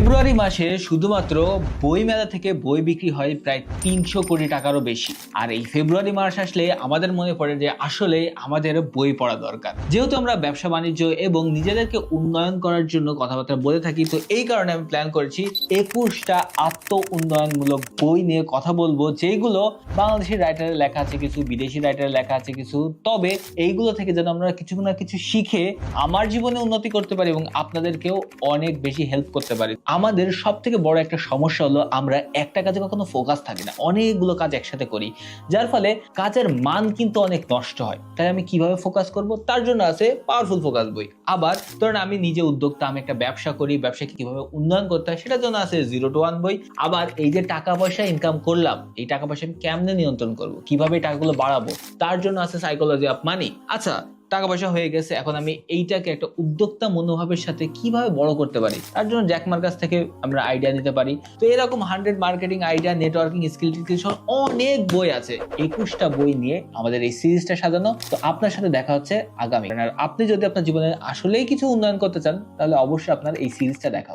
ফেব্রুয়ারি মাসে শুধুমাত্র বই মেলা থেকে বই বিক্রি হয় প্রায় ৩০০ কোটি টাকারও বেশি। আর এই ফেব্রুয়ারি মাস আসলে আমাদের মনে পড়ে যে আসলে আমাদের বই পড়া দরকার। যেহেতু আমরা ব্যবসা বাণিজ্য এবং নিজেদেরকে উন্নয়ন করার জন্য কথাবার্তা বলে থাকি, তো এই কারণে আমি প্ল্যান করেছি ২১টা আত্ম উন্নয়নমূলক বই নিয়ে কথা বলবো, যেগুলো বাংলাদেশি রাইটারের লেখা আছে কিছু, বিদেশি রাইটারের লেখা আছে কিছু। তবে এইগুলো থেকে যেন আমরা কিছু না কিছু শিখে আমার জীবনে উন্নতি করতে পারি এবং আপনাদেরকেও অনেক বেশি হেল্প করতে পারি। আমাদের সব থেকে বড় একটা সমস্যা হলো আমরা একটা কাজে কখনো ফোকাস থাকি না, অনেকগুলো কাজ একসাথে করি, যার ফলে কাজের মান কিন্তু অনেক নষ্ট হয়। তাই আমি কিভাবে ফোকাস করব, তার জন্য আছে পাওয়ারফুল ফোকাস বই। আবার ধরেন আমি নিজে উদ্যোক্তা, আমি একটা ব্যবসা করি, ব্যবসাকে কিভাবে উন্নয়ন করতে হয় সেটার জন্য আছে 0 to 1 বই। আবার এই যে টাকা পয়সা ইনকাম করলাম, এই টাকা পয়সা আমি কেমনে নিয়ন্ত্রণ করব, কিভাবে টাকাগুলো বাড়াবো, তার জন্য আছে সাইকোলজি অফ মানি। আচ্ছা, টাকা পয়সা হয়ে গেছে, এখন আমি এইটাকে একটা উদ্যোক্তা মনোভাবের সাথে কিভাবে বড় করতে পারি, তার জন্য জ্যাকমার কাছ থেকে আমরা আইডিয়া নিতে পারি। তো এরকম 100 মার্কেটিং আইডিয়া, নেটওয়ার্কিং স্কিল সহ অনেক বই আছে। 21টা বই নিয়ে আমাদের এই সিরিজটা সাজানো। তো আপনার সাথে দেখা হচ্ছে আগামী। আর আপনি যদি আপনার জীবনে আসলেই কিছু উন্নয়ন করতে চান, তাহলে অবশ্যই আপনার এই সিরিজটা দেখা